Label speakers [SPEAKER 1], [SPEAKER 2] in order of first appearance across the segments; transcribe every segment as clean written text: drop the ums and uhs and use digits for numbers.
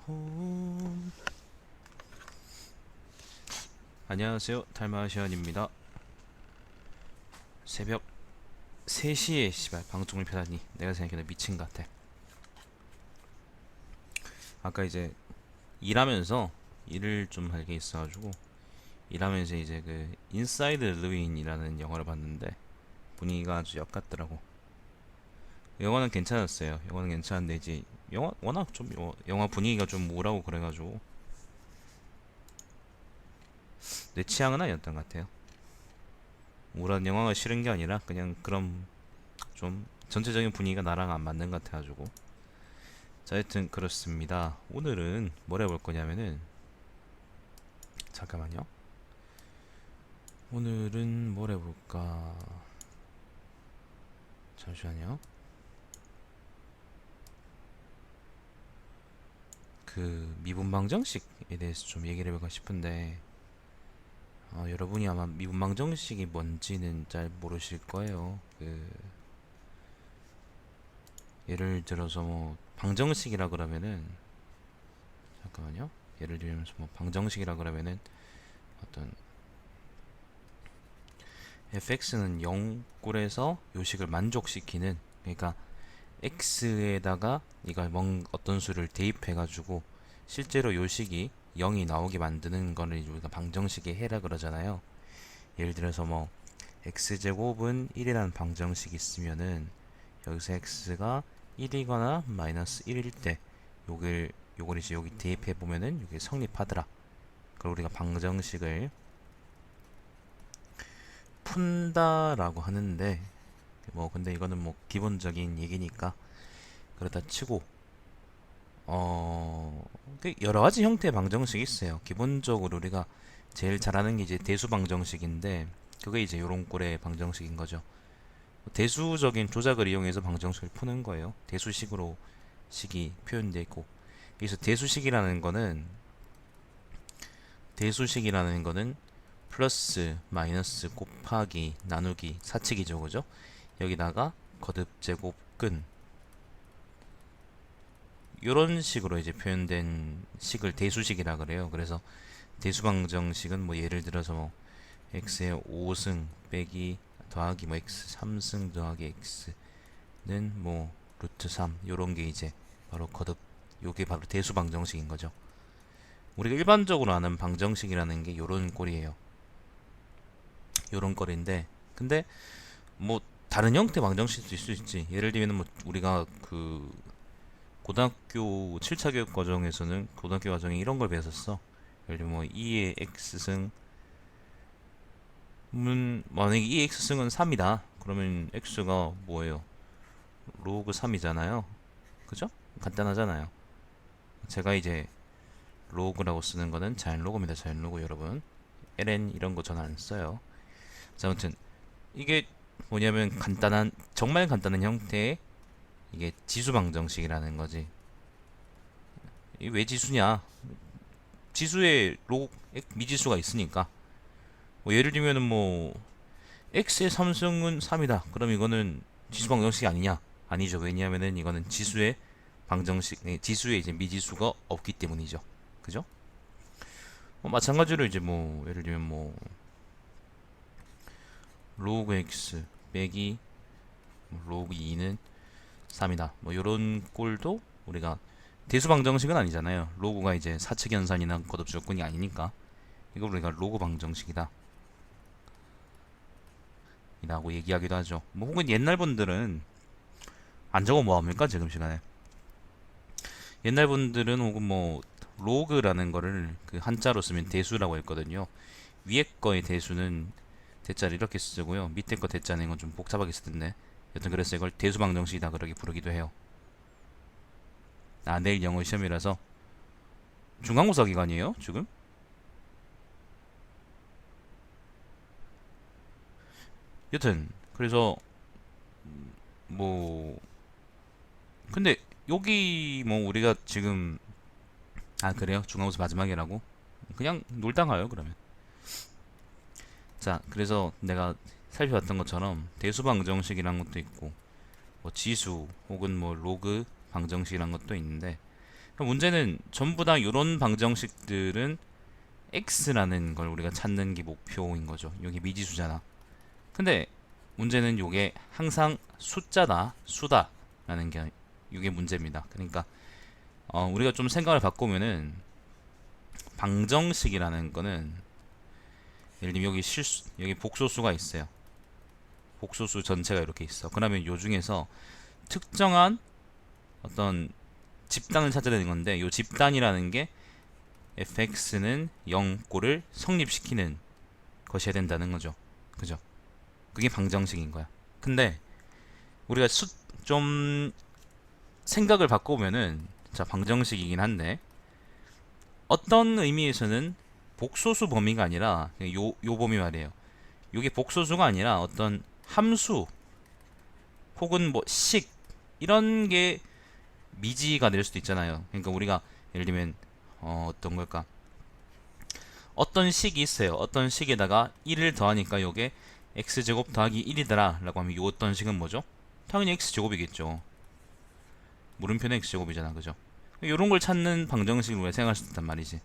[SPEAKER 1] 홈. 안녕하세요, 달마시안입니다. 새벽 3시에 씨발 방송을 펴다니 내가 생각해도 미친 것 같아. 아까 이제 일하면서 일을 좀 할 게 있어가지고 일하면서 이제 그 인사이드 루인이라는 영화를 봤는데 분위기가 아주 역같더라고. 영화는 괜찮았어요. 영화는 괜찮은데 이제 영화 워낙 좀 영화 분위기가 좀 우울하고 그래가지고 내 취향은 아니었던 것 같아요. 우울한 영화가 싫은 게 아니라 그냥 그런 좀 전체적인 분위기가 나랑 안 맞는 것 같아가지고. 자, 하여튼 그렇습니다. 오늘은 뭘 해볼 거냐면은, 잠깐만요. 오늘은 뭘 해볼까? 잠시만요. 그 미분방정식에 대해서 좀 얘기를 해볼까 싶은데, 여러분이 아마 미분방정식이 뭔지는 잘 모르실 거예요. 예를 들어서 뭐 방정식이라 그러면은, 잠깐만요. 예를 들면서 뭐 방정식이라 그러면은 어떤 fx는 0꼴에서 요식을 만족시키는, 그러니까 x에다가 이걸 어떤 수를 대입해가지고 실제로 요식이 0이 나오게 만드는 거를 우리가 방정식의 해라 그러잖아요. 예를 들어서 뭐 x제곱은 1이라는 방정식이 있으면은 여기서 x가 1이거나 마이너스 1일 때 요걸 이제 여기 대입해 보면은 이게 성립하더라. 그걸 우리가 방정식을 푼다라고 하는데, 뭐 근데 이거는 뭐 기본적인 얘기니까 그렇다 치고, 그 여러 가지 형태의 방정식이 있어요. 기본적으로 우리가 제일 잘하는 게 이제 대수 방정식인데, 그게 이제 요런 꼴의 방정식인 거죠. 대수적인 조작을 이용해서 방정식을 푸는 거예요. 대수식으로 식이 표현되어 있고, 그래서 대수식이라는 거는 플러스 마이너스 곱하기 나누기 사칙이죠, 그죠? 여기다가 거듭 제곱 근 이런 식으로 이제 표현된 식을 대수식이라 그래요. 그래서 대수방정식은 뭐 예를 들어서 뭐 x의 5승 빼기 더하기 뭐 x 3승 더하기 x는 뭐 루트 3 요런 게 이제 바로 거듭, 요게 바로 대수방정식인 거죠. 우리가 일반적으로 아는 방정식이라는 게 요런 꼴이에요. 요런 꼴인데, 근데 뭐 다른 형태 방정식도 있을 수 있지. 예를 들면 뭐 우리가 그 고등학교 7차 교육 과정에서는 고등학교 과정에 이런 걸 배웠었어. 예를 들면 뭐 2의 x승 만약에 2의 x승은 3이다. 그러면 x가 뭐예요? 로그 3이잖아요. 그죠? 간단하잖아요. 제가 이제 로그라고 쓰는 거는 자연 로그입니다. 자연 로그 여러분. ln 이런 거 전 안 써요. 자, 아무튼 이게 뭐냐면 정말 간단한 형태의 이게 지수 방정식이라는 거지. 이게 왜 지수냐? 지수에 미지수가 있으니까. 뭐 예를 들면은 뭐 x의 3승은 3이다. 그럼 이거는 지수 방정식이 아니냐? 아니죠. 왜냐하면은 이거는 지수에 이제 미지수가 없기 때문이죠. 그죠? 마찬가지로 이제 뭐 예를 들면 뭐 로그 x 빼기 로그 2는 3이다. 뭐 이런 꼴도 우리가 대수 방정식은 아니잖아요. 로그가 이제 사측 연산이나 거듭 조건이 아니니까 이걸 우리가 로그 방정식이다 라고 얘기하기도 하죠. 뭐 혹은 옛날 분들은 안 적어 뭐 합니까 지금 시간에. 옛날 분들은 혹은 뭐 로그라는 거를 그 한자로 쓰면 대수라고 했거든요. 위에 거의 대수는 대자를 이렇게 쓰고요. 밑에 거 대자는 건 좀 복잡하게 쓰던데, 여튼 그래서 이걸 대수 방정식이다 그렇게 부르기도 해요. 내일 영어 시험이라서. 중간고사 기간이에요 지금? 여튼 그래서 뭐 근데 여기 뭐 우리가 지금, 그래요? 중간고사 마지막이라고? 그냥 놀다 가요 그러면. 자, 그래서 내가 살펴봤던 것처럼 대수 방정식이란 것도 있고 뭐 지수 혹은 뭐 로그 방정식이란 것도 있는데, 문제는 전부 다 이런 방정식들은 x라는 걸 우리가 찾는 게 목표인 거죠. 여기 미지수잖아. 근데 문제는 이게 항상 숫자다, 수다라는 게 이게 문제입니다. 그러니까 우리가 좀 생각을 바꾸면은 방정식이라는 거는 예를 들면 여기 복소수가 있어요. 복소수 전체가 이렇게 있어. 그러면 요 중에서 특정한 어떤 집단을 찾아내는 건데 이 집단이라는 게 fx는 0꼴을 성립시키는 것이어야 된다는 거죠. 그죠? 그게 방정식인 거야. 근데 우리가 좀 생각을 바꿔보면은 자 방정식이긴 한데 어떤 의미에서는 복소수 범위가 아니라 요 범위 말이에요. 이게 복소수가 아니라 어떤 함수 혹은 뭐 식 이런 게 미지가 될 수도 있잖아요. 그러니까 우리가 예를 들면 어떤 걸까? 어떤 식이 있어요. 어떤 식에다가 1을 더하니까 요게 x제곱 더하기 1이더라 라고 하면 요 어떤 식은 뭐죠? 당연히 x제곱이겠죠. 물음표는 x제곱이잖아. 그죠? 요런 걸 찾는 방정식을 우리가 생각할 수 있단 말이지.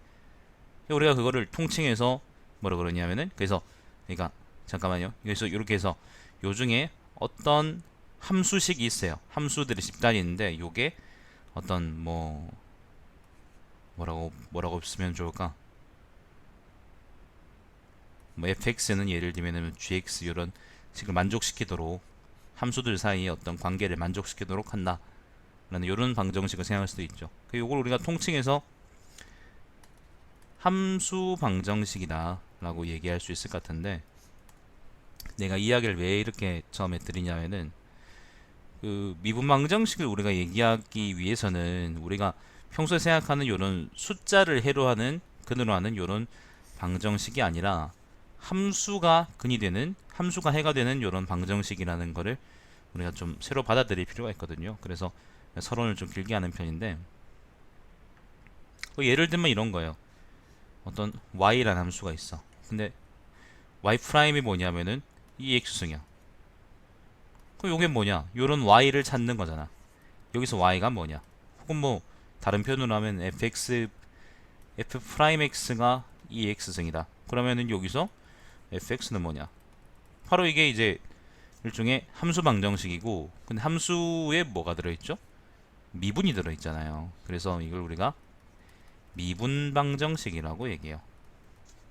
[SPEAKER 1] 우리가 그거를 통칭해서 뭐라 그러냐면은 그러니까 잠깐만요. 여기서 이렇게 해서 요 중에 어떤 함수식이 있어요. 함수들의 집단이 있는데 요게 어떤 뭐라고 쓰면 좋을까? 뭐 fx는 예를 들면 gx 이런 식을 만족시키도록 함수들 사이의 어떤 관계를 만족시키도록 한다. 라는 이런 방정식을 생각할 수도 있죠. 이걸 우리가 통칭해서 함수 방정식이다 라고 얘기할 수 있을 것 같은데 내가 이야기를 왜 이렇게 처음에 드리냐면은 그 미분 방정식을 우리가 얘기하기 위해서는 우리가 평소에 생각하는 이런 숫자를 해로하는 근으로 하는 이런 방정식이 아니라 함수가 근이 되는 함수가 해가 되는 이런 방정식이라는 거를 우리가 좀 새로 받아들일 필요가 있거든요. 그래서 서론을 좀 길게 하는 편인데 예를 들면 이런 거예요. 어떤 y라는 함수가 있어. 근데 y 프라임이 뭐냐면은 이 x승이야. 그럼 요게 뭐냐? 요런 y를 찾는 거잖아. 여기서 y가 뭐냐? 혹은 뭐 다른 표현으로 하면 f 프라임 x가 이 x승이다. 그러면은 여기서 fx는 뭐냐? 바로 이게 이제 일종의 함수 방정식이고 근데 함수에 뭐가 들어있죠? 미분이 들어있잖아요. 그래서 이걸 우리가 미분 방정식이라고 얘기해요.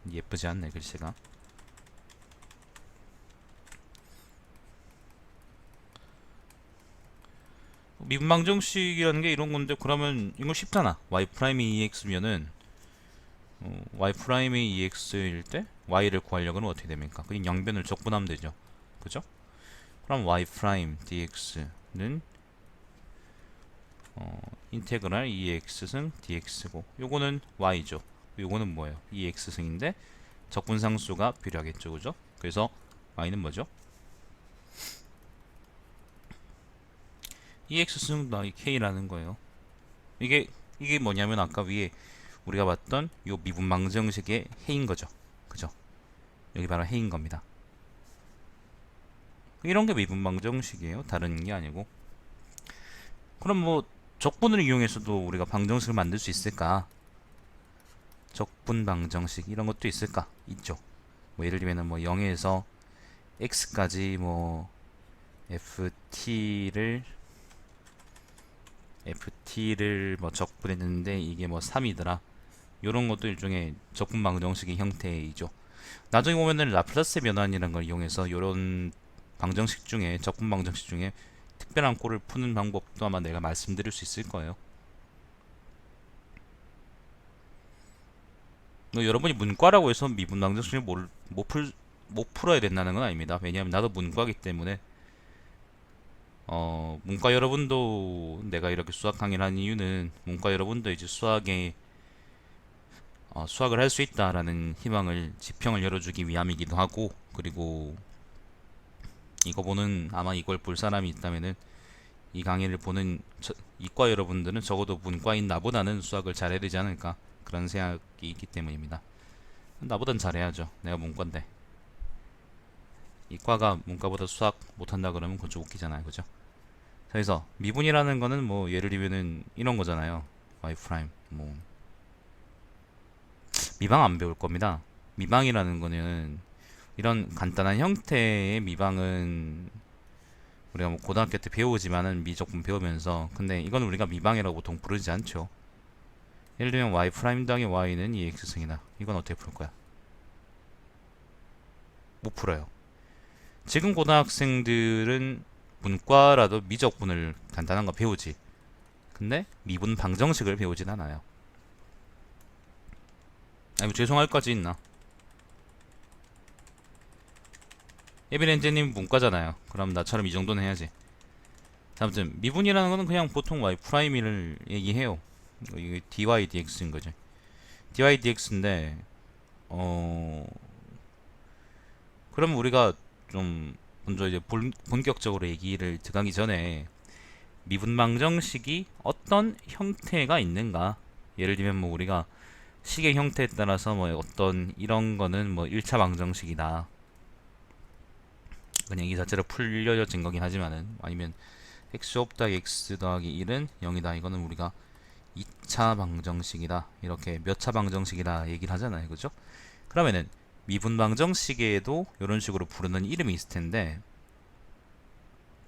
[SPEAKER 1] 예쁘지 않네 글씨가. 미분 방정식이라는 게 이런 건데 그러면 이거 쉽잖아. y 프라임이 2x면은 y 프라임이 2x일 때 y를 구하려고 하면 어떻게 됩니까? 그냥 양변을 적분하면 되죠. 그죠? 그럼 y 프라임 dx는 인테그랄 2x승 dx고 요거는 y죠. 요거는 뭐예요? 2x승인데 적분상수가 필요하겠죠. 그죠? 그래서 y는 뭐죠? 2x승 더하기 k라는 거예요. 이게 뭐냐면 아까 위에 우리가 봤던 요 미분 방정식의 해인 거죠. 그죠? 여기 바로 해인 겁니다. 이런 게 미분 방정식이에요. 다른 게 아니고. 그럼 뭐 적분을 이용해서도 우리가 방정식을 만들 수 있을까? 적분 방정식 이런 것도 있을까? 있죠. 뭐 예를 들면 뭐 0에서 x까지 뭐 ft를 뭐 적분했는데 이게 뭐 3이더라. 요런 것도 일종의 적분 방정식의 형태이죠. 나중에 보면은 라플라스 변환이라는 걸 이용해서 요런 방정식 중에 적분 방정식 중에 특별한 꼴을 푸는 방법도 아마 내가 말씀드릴 수 있을 거예요. 여러분이 문과라고 해서 미분 방정식을 못 풀어야 된다는 건 아닙니다. 왜냐하면 나도 문과이기 때문에 문과 여러분도 내가 이렇게 수학 강의를 하는 이유는 문과 여러분도 이제 수학을 할 수 있다라는 희망을 지평을 열어주기 위함이기도 하고 그리고 아마 이걸 볼 사람이 있다면은 이 강의를 보는 이과 여러분들은 적어도 문과인 나보다는 수학을 잘해야 되지 않을까 그런 생각이 있기 때문입니다. 나보단 잘해야죠. 내가 문과인데 이과가 문과보다 수학 못한다 그러면 그건 좀 웃기잖아요. 그죠? 그래서 미분이라는 거는 뭐 예를 들면은 이런 거잖아요. y 프라임 뭐 미방 안 배울 겁니다. 미방이라는 거는 이런 간단한 형태의 미방은 우리가 뭐 고등학교 때 배우지만은 미적분 배우면서 근데 이건 우리가 미방이라고 보통 부르지 않죠. 예를 들면 y 프라임 더하기 y는 2x승이다. 이건 어떻게 풀 거야? 못 풀어요. 지금 고등학생들은 문과라도 미적분을 간단한 거 배우지. 근데 미분 방정식을 배우진 않아요. 아니 뭐 죄송할 까지 있나? 에비렌제님 문과잖아요. 그럼 나처럼 이 정도는 해야지. 자, 아무튼 미분이라는 거는 그냥 보통 y 프라임을 얘기해요. 이게 dy dx인 거지. dy dx인데 그럼 우리가 좀 먼저 이제 본격적으로 얘기를 들어가기 전에 미분 방정식이 어떤 형태가 있는가? 예를 들면 뭐 우리가 식의 형태에 따라서 뭐 어떤 이런 거는 뭐 1차 방정식이다. 그냥 이 자체로 풀려진 거긴 하지만은 아니면 x 없다 x 더하기 1은 0이다. 이거는 우리가 2차 방정식이다. 이렇게 몇 차 방정식이다 얘기를 하잖아요. 그죠? 그러면은 미분 방정식에도 이런 식으로 부르는 이름이 있을 텐데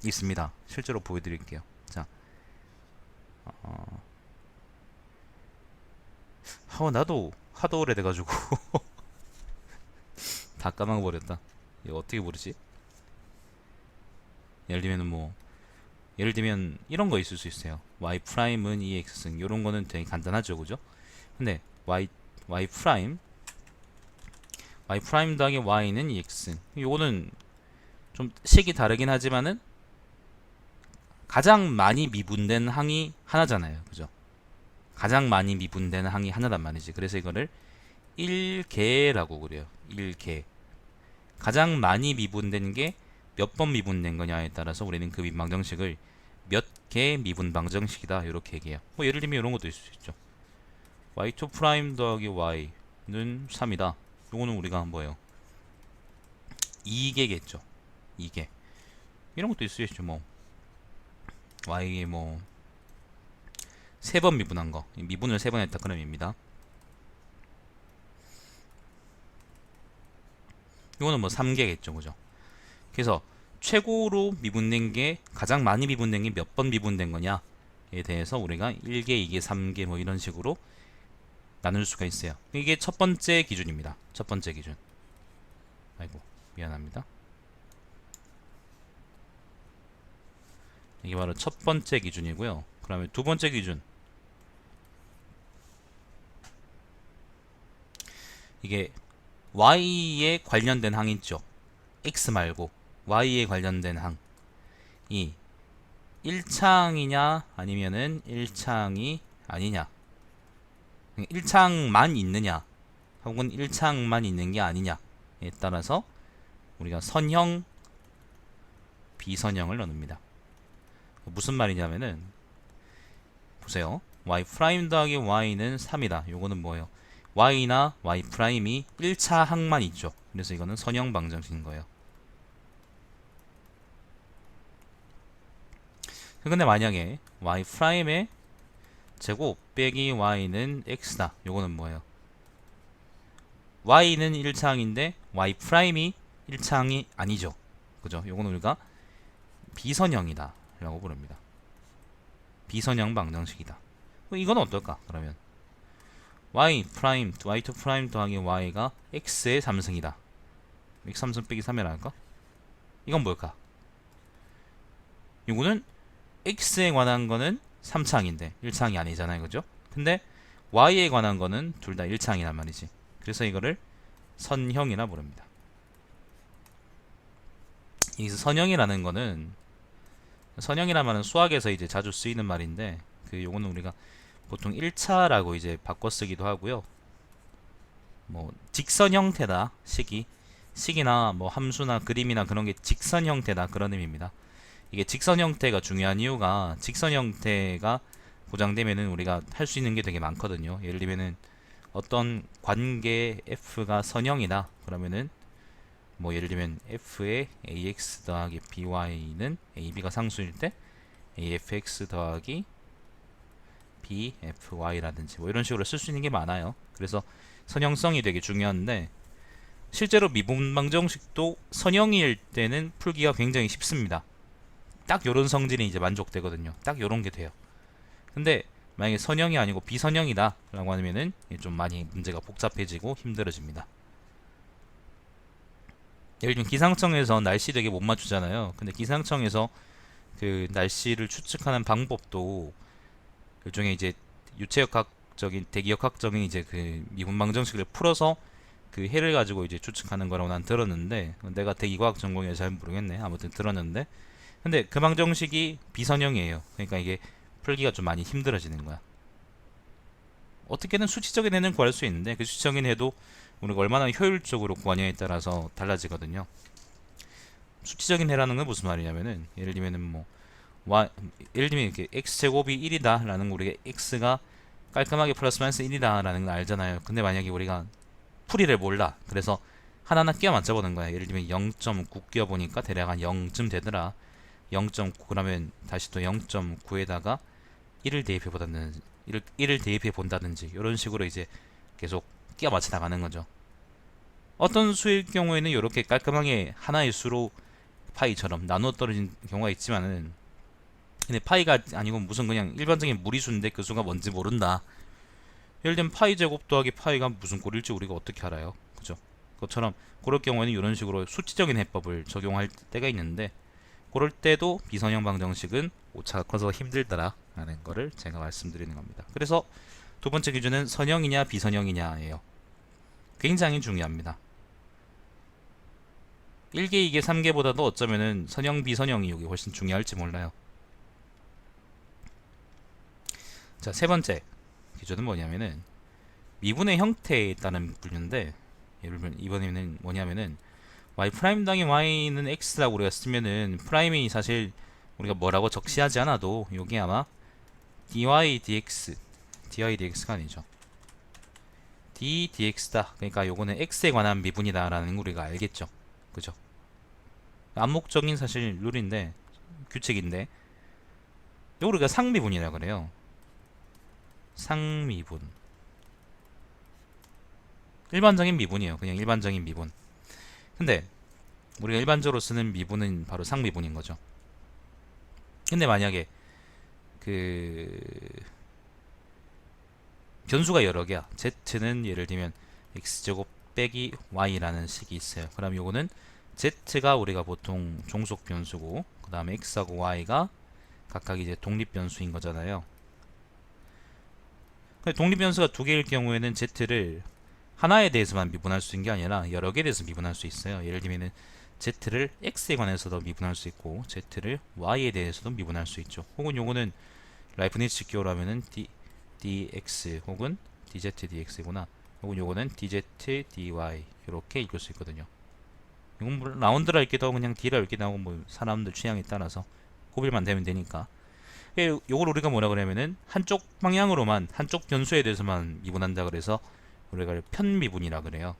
[SPEAKER 1] 있습니다. 실제로 보여드릴게요. 자, 나도 하도 오래돼가지고 다 까먹어버렸다. 이거 어떻게 부르지? 예를 들면 이런 거 있을 수 있어요. y 프라임은 2x승 이런 거는 되게 간단하죠, 그죠? 근데 y 프라임 더하기 y는 2x승 요거는 좀 식이 다르긴 하지만은 가장 많이 미분된 항이 하나잖아요, 그죠? 가장 많이 미분된 항이 하나란 말이지. 그래서 이거를 1개라고 그래요. 1개. 가장 많이 미분된 게 몇 번 미분된 거냐에 따라서 우리는 그 미분 방정식을 몇 개 미분 방정식이다 이렇게 얘기해요. 뭐 예를 들면 이런 것도 있을 수 있죠. y2 프라임 더하기 y는 3이다. 요거는 우리가 뭐예요? 2개겠죠. 2개. 이런 것도 있을 수 있죠. 뭐 y에 뭐 3번 미분한 거. 미분을 3번 했다 그런 의미입니다. 이거는 뭐 3개겠죠. 그죠? 그래서 최고로 미분된 게 가장 많이 미분된 게 몇 번 미분된 거냐에 대해서 우리가 1개, 2개, 3개 뭐 이런 식으로 나눌 수가 있어요. 이게 첫 번째 기준입니다. 첫 번째 기준. 아이고 미안합니다. 이게 바로 첫 번째 기준이고요. 그러면 두 번째 기준. 이게 y에 관련된 항 있죠. x 말고 y에 관련된 항이 1창이냐 아니면은 1창이 아니냐, 1창만 있느냐 혹은 1창만 있는 게 아니냐에 따라서 우리가 선형, 비선형을 나눕니다. 무슨 말이냐면은 보세요. y 프라임 더하기 y는 3이다. 요거는 뭐예요? y나 y 프라임이 1차 항만 있죠. 그래서 이거는 선형 방정식인 거예요. 근데 만약에 y 프라임의 제곱 빼기 y는 x다. 요거는 뭐예요? y는 1차항인데 y 프라임이 1차항이 아니죠. 그죠? 요거는 우리가 비선형이다 라고 부릅니다. 비선형 방정식이다. 이건 어떨까? 그러면 y 프라임, y2 프라임 더하기 y가 x의 3승이다. x 3승 빼기 3이라 할까? 이건 뭘까? 이거는 x에 관한 거는 3창인데 1창이 아니잖아요. 그죠? 근데 y에 관한 거는 둘 다 1창이란 말이지. 그래서 이거를 선형이라 부릅니다. 여기서 선형이라는 거는, 선형이란 말은 수학에서 이제 자주 쓰이는 말인데 요거는 우리가 보통 1차라고 이제 바꿔 쓰기도 하고요. 뭐 직선 형태다. 식이나 뭐 함수나 그림이나 그런 게 직선 형태다 그런 의미입니다. 이게 직선 형태가 중요한 이유가 직선 형태가 보장되면은 우리가 할 수 있는 게 되게 많거든요. 예를 들면은 어떤 관계 f가 선형이다 그러면은 뭐 예를 들면 f의 ax 더하기 by는 ab가 상수일 때 afx 더하기 BFY라든지 뭐 이런 식으로 쓸 수 있는 게 많아요. 그래서 선형성이 되게 중요한데 실제로 미분 방정식도 선형일 때는 풀기가 굉장히 쉽습니다. 딱 요런 성질이 이제 만족되거든요. 딱 요런 게 돼요. 근데 만약에 선형이 아니고 비선형이다 라고 하면은 좀 많이 문제가 복잡해지고 힘들어집니다. 예를 들면 기상청에서 날씨 되게 못 맞추잖아요. 근데 기상청에서 그 날씨를 추측하는 방법도 일종의 이제 유체역학적인 대기역학적인 이제 그 미분 방정식을 풀어서 그 해를 가지고 이제 추측하는 거라고 난 들었는데, 내가 대기과학 전공이라 잘 모르겠네. 아무튼 들었는데, 근데 그 방정식이 비선형이에요. 그러니까 이게 풀기가 좀 많이 힘들어지는 거야. 어떻게든 수치적인 해는 구할 수 있는데 그 수치적인 해도 우리가 얼마나 효율적으로 구하냐에 따라서 달라지거든요. 수치적인 해라는 건 무슨 말이냐면은 예를 들면은 뭐 예를 들면 이렇게 x제곱이 1이다 라는 거, 우리가 x가 깔끔하게 플러스 마이너스 1이다 라는 걸 알잖아요. 근데 만약에 우리가 풀이를 몰라. 그래서 하나하나 끼워 맞춰보는 거야. 예를 들면 0.9 끼워보니까 대략 한 0쯤 되더라. 0.9 그러면 다시 또 0.9에다가 1을 대입해 본다든지 이런 식으로 이제 계속 끼워 맞춰 나가는 거죠. 어떤 수일 경우에는 이렇게 깔끔하게 하나의 수로 파이처럼 나누어 떨어진 경우가 있지만은, 근데 파이가 아니고 무슨 그냥 일반적인 무리수인데 그 수가 뭔지 모른다. 예를 들면 파이 제곱 더하기 파이가 무슨 꼴일지 우리가 어떻게 알아요? 그죠? 그것처럼 그럴 경우에는 이런 식으로 수치적인 해법을 적용할 때가 있는데, 그럴 때도 비선형 방정식은 오차가 커서 힘들더라 라는 거를 제가 말씀드리는 겁니다. 그래서 두 번째 기준은 선형이냐 비선형이냐예요. 굉장히 중요합니다. 1개, 2개, 3개보다도 어쩌면은 선형, 비선형이 여기 훨씬 중요할지 몰라요. 자, 세 번째 기준은 뭐냐면은 미분의 형태에 따른 분류인데, 예를 들면 이번에는 뭐냐면은 y 프라임 당의 y는 x라고 우리가 쓰면은 프라임이 사실 우리가 뭐라고 적시하지 않아도 여기 아마 dy dx가 아니죠. d dx다. 그러니까 요거는 x에 관한 미분이다 라는 거 우리가 알겠죠. 그죠? 암묵적인 사실 룰인데, 규칙인데, 요거 우리가 상미분이라 그래요. 상미분. 일반적인 미분이에요. 그냥 일반적인 미분. 근데 우리가 일반적으로 쓰는 미분은 바로 상미분인 거죠. 근데 만약에 그 변수가 여러 개야. z는 예를 들면 x제곱 빼기 y라는 식이 있어요. 그럼 요거는 z가 우리가 보통 종속 변수고, 그 다음에 x하고 y가 각각 이제 독립 변수인 거잖아요. 독립 변수가 두 개일 경우에는 z를 하나에 대해서만 미분할 수 있는 게 아니라 여러 개에 대해서 미분할 수 있어요. 예를 들면 z를 x에 관해서도 미분할 수 있고 z를 y에 대해서도 미분할 수 있죠. 혹은 요거는 라이프니츠 기호라면은 dx 혹은 dz dx구나. 혹은 요거는 dz dy 이렇게 읽을 수 있거든요. 이건 뭐 라운드라 읽기도 하고 그냥 d라 읽기도 하고 뭐 사람들 취향에 따라서 구별만 되면 되니까. 요걸 우리가 뭐라 그러냐면은 한쪽 방향으로만, 한쪽 변수에 대해서만 미분한다 그래서 우리가 편미분이라 그래요.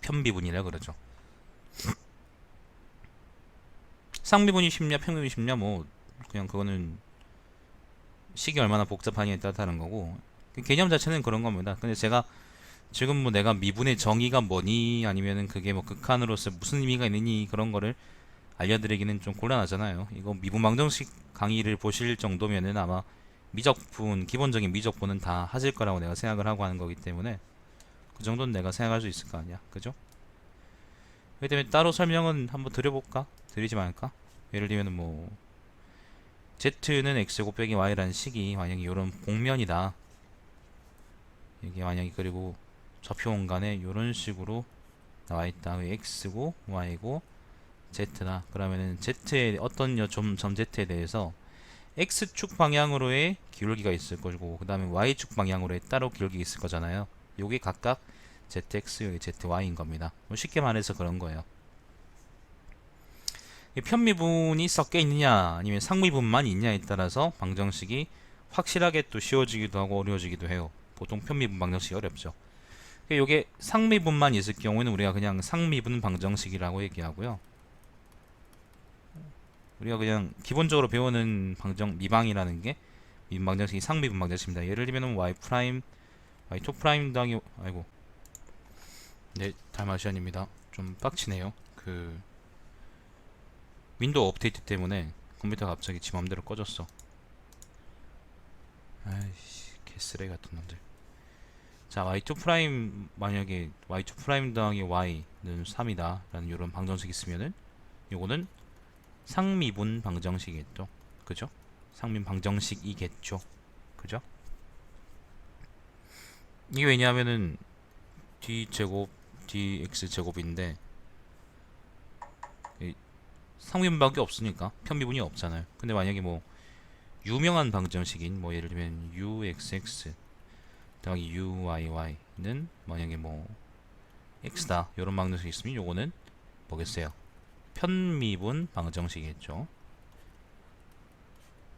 [SPEAKER 1] 편미분이라 그러죠. 상미분이 쉽냐 편미분이 쉽냐 뭐 그냥 그거는 식이 얼마나 복잡하냐에 따라 다른 거고, 개념 자체는 그런 겁니다. 근데 제가 지금 뭐 내가 미분의 정의가 뭐니 아니면은 그게 뭐 극한으로서 무슨 의미가 있느니 그런 거를 알려드리기는 좀 곤란하잖아요. 이거 미분 방정식 강의를 보실 정도면은 아마 미적분, 기본적인 미적분은 다 하실 거라고 내가 생각을 하고 하는 거기 때문에 그 정도는 내가 생각할 수 있을 거 아니야. 그죠? 그렇기 때문에 따로 설명은 한번 드려볼까? 드리지 말까? 예를 들면 뭐 z는 x 곱빼기 y라는 식이 만약에 이런 복면이다. 이게 만약에 그리고 좌표 공간에 이런 식으로 나와있다. x고 y고 z다. 그러면은 z의 어떤 점 z에 대해서 x축 방향으로의 기울기가 있을 거고, 그 다음에 y축 방향으로의 따로 기울기가 있을 거잖아요. 요게 각각 zx, 여기 zy인 겁니다. 뭐 쉽게 말해서 그런 거예요. 편미분이 섞여 있느냐 아니면 상미분만 있냐에 따라서 방정식이 확실하게 또 쉬워지기도 하고 어려워지기도 해요. 보통 편미분 방정식이 어렵죠. 요게 상미분만 있을 경우에는 우리가 그냥 상미분 방정식이라고 얘기하고요. 우리가 그냥 기본적으로 배우는 미방이라는 게 미분 방정식이 상미분 방정식입니다. 예를 들면 y 프라임 y2 프라임 더하기 아이고 네 달마시안입니다. 좀 빡치네요. 그 윈도우 업데이트 때문에 컴퓨터가 갑자기 지 맘대로 꺼졌어. 아이씨 개쓰레기 같은 놈들. 자 y2 프라임 만약에 y2 프라임 더하기 y는 3이다 라는 이런 방정식이 있으면은 요거는 상미분 방정식이겠죠. 그죠? 상미분 방정식이겠죠. 그죠? 이게 왜냐하면은 d제곱 dx제곱인데 상미분밖에 없으니까 편미분이 없잖아요. 근데 만약에 뭐 유명한 방정식인 뭐 예를 들면 uxx 더하기 uyy는 만약에 뭐 x다 이런 방정식이 있으면 요거는 뭐겠어요? 편미분 방정식이겠죠.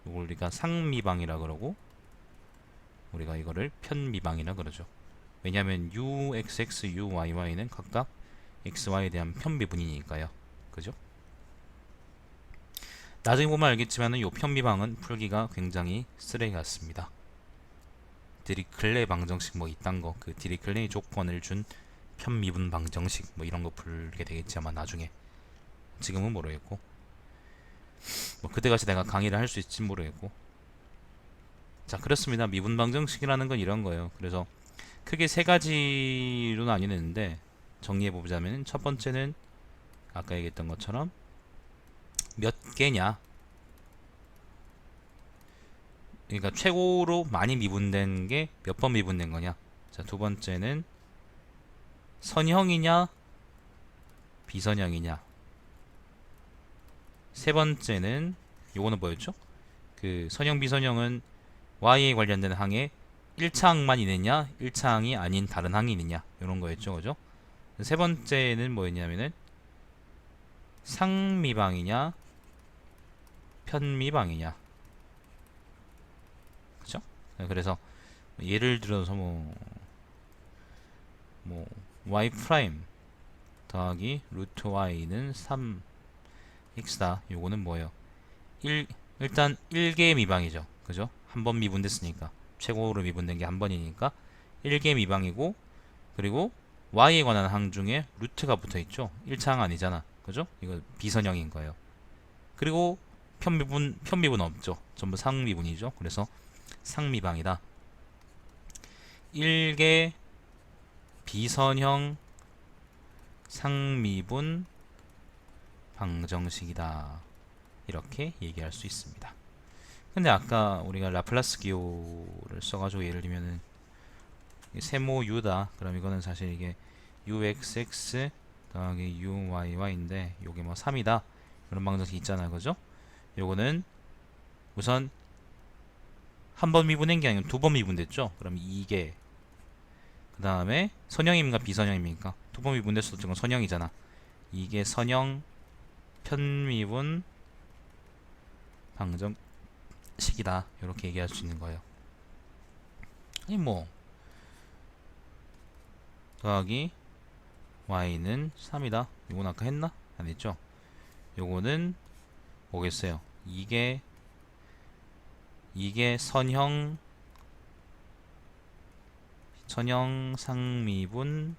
[SPEAKER 1] 이걸 우리가 상미방이라 그러고 우리가 이거를 편미방이라 그러죠. 왜냐하면 uxx, uyy는 각각 xy에 대한 편미분이니까요. 그죠? 나중에 보면 알겠지만 이 편미방은 풀기가 굉장히 쓰레기 같습니다. 디리클레 방정식 뭐 이딴 거 그 디리클레의 조건을 준 편미분 방정식 뭐 이런 거 풀게 되겠지 아마 나중에. 지금은 모르겠고 뭐 그때같이 내가 강의를 할 수 있을지 모르겠고. 자 그렇습니다. 미분 방정식이라는 건 이런 거예요. 그래서 크게 세 가지로 나뉘는데 정리해보자면 첫 번째는 아까 얘기했던 것처럼 몇 개냐, 그러니까 최고로 많이 미분된 게 몇 번 미분된 거냐. 자 두 번째는 선형이냐 비선형이냐. 세 번째는 요거는 뭐였죠? 그 선형 비선형은 y에 관련된 항에 1차항만 있느냐 1차항이 아닌 다른 항이 있느냐 이런 거였죠. 그죠? 세 번째는 뭐였냐면은 상미방이냐 편미방이냐. 그죠? 그래서 예를 들어서 뭐 y 프라임 더하기 루트 y는 3x다. 요거는 뭐예요? 일단 1개 미방이죠. 그죠? 한 번 미분됐으니까 최고로 미분된 게 한 번이니까 1개 미방이고, 그리고 y에 관한 항 중에 루트가 붙어있죠. 1차항 아니잖아. 그죠? 이거 비선형인 거예요. 그리고 편미분 없죠. 전부 상미분이죠. 그래서 상미방이다. 1개 비선형 상미분 방정식이다. 이렇게 얘기할 수 있습니다. 근데 아까 우리가 라플라스 기호를 써가지고 예를 들면은 세모 u다. 그럼 이거는 사실 이게 uxx 더하기 uyy인데 요게 뭐 3이다. 이런 방정식 있잖아요. 그죠? 요거는 우선 한 번 미분된 게 아니고 두 번 미분됐죠. 그럼 이게 그 다음에 선형입니까 비선형입니까? 두 번 미분됐어도 지금 선형이잖아. 이게 선형 편미분 방정식이다. 이렇게 얘기할 수 있는 거예요. 아니 뭐 더하기 y는 3이다. 이건 아까 했나? 안 했죠? 요거는 뭐겠어요? 이게 선형 상미분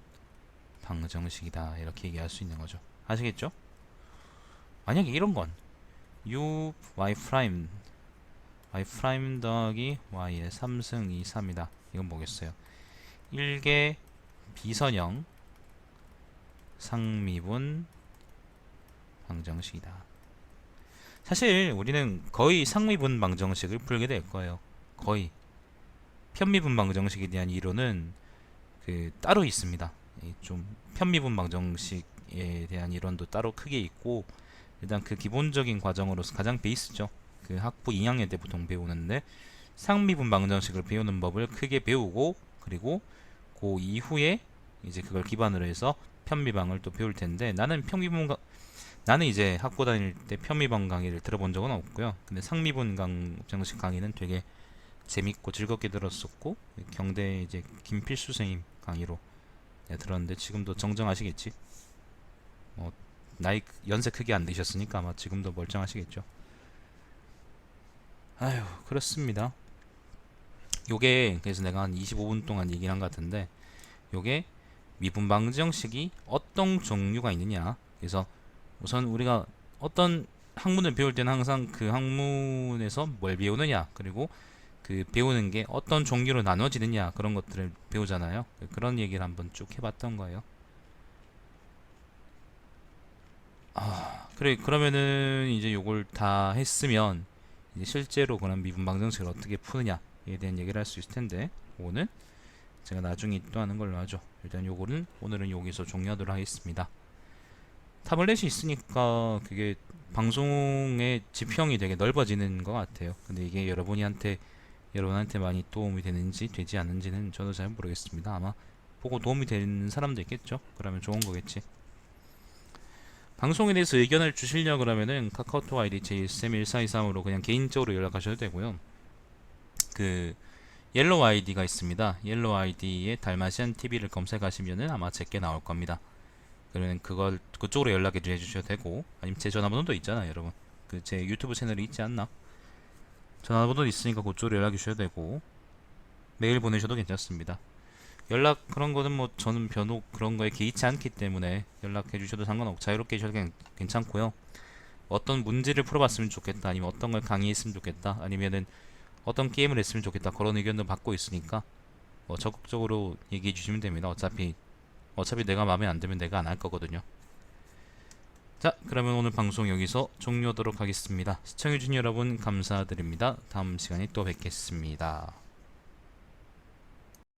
[SPEAKER 1] 방정식이다. 이렇게 얘기할 수 있는 거죠. 아시겠죠? 만약에 이런 건 y 프라임 더하기 y의 3승 2, 3이다. 이건 뭐겠어요? 1개 비선형 상미분 방정식이다. 사실 우리는 거의 상미분 방정식을 풀게 될 거예요. 거의. 편미분 방정식에 대한 이론은 따로 있습니다. 좀 편미분 방정식에 대한 이론도 따로 크게 있고, 일단 그 기본적인 과정으로서 가장 베이스죠. 그 학부 2학년 때 보통 배우는데 상미분 방정식을 배우는 법을 크게 배우고, 그리고 그 이후에 이제 그걸 기반으로 해서 편미방을 또 배울 텐데, 나는 이제 학부 다닐 때 편미방 강의를 들어본 적은 없고요. 근데 상미분 방정식 강의는 되게 재밌고 즐겁게 들었었고, 경대 이제 김필수 선생님 강의로 들었는데 지금도 정정하시겠지? 뭐 나이 연세 크게 안 드셨으니까 아마 지금도 멀쩡하시겠죠. 아휴, 그렇습니다. 요게 그래서 내가 한 25분 동안 얘기를 한 것 같은데, 요게 미분 방지 형식이 어떤 종류가 있느냐. 그래서 우선 우리가 어떤 학문을 배울 때는 항상 그 학문에서 뭘 배우느냐, 그리고 그 배우는 게 어떤 종류로 나눠지느냐, 그런 것들을 배우잖아요. 그런 얘기를 한번 쭉 해봤던 거예요. 그래, 그러면은 이제 요걸 다 했으면 이제 실제로 그런 미분 방정식을 어떻게 푸느냐에 대한 얘기를 할 수 있을 텐데, 그거는 제가 나중에 또 하는 걸로 하죠. 일단 요거는 오늘은 여기서 종료하도록 하겠습니다. 타블렛이 있으니까 그게 방송의 지평이 되게 넓어지는 것 같아요. 근데 이게 여러분한테 많이 도움이 되는지 되지 않는지는 저도 잘 모르겠습니다. 아마 보고 도움이 되는 사람도 있겠죠. 그러면 좋은 거겠지. 방송에 대해서 의견을 주시려 그러면은 카카오톡 아이디 j1 1423으로 그냥 개인적으로 연락하셔도 되고요. 그 옐로우 아이디가 있습니다. 옐로우 아이디에 달마시안 TV를 검색하시면은 아마 제게 나올 겁니다. 그러면 그걸 그쪽으로 연락해 주셔도 되고, 아니면 제 전화번호도 있잖아요, 여러분. 그 제 유튜브 채널이 있지 않나? 전화번호 있으니까 그쪽으로 연락해 주셔도 되고, 메일 보내셔도 괜찮습니다. 연락 그런 거는 뭐 저는 변호 그런 거에 개의치 않기 때문에 연락해 주셔도 상관없고 자유롭게 해주셔도 괜찮고요. 어떤 문제를 풀어봤으면 좋겠다, 아니면 어떤 걸 강의했으면 좋겠다, 아니면은 어떤 게임을 했으면 좋겠다, 그런 의견도 받고 있으니까 뭐 적극적으로 얘기해 주시면 됩니다. 어차피 내가 마음에 안 들면 내가 안 할 거거든요. 자, 그러면 오늘 방송 여기서 종료하도록 하겠습니다. 시청해주신 여러분 감사드립니다. 다음 시간에 또 뵙겠습니다.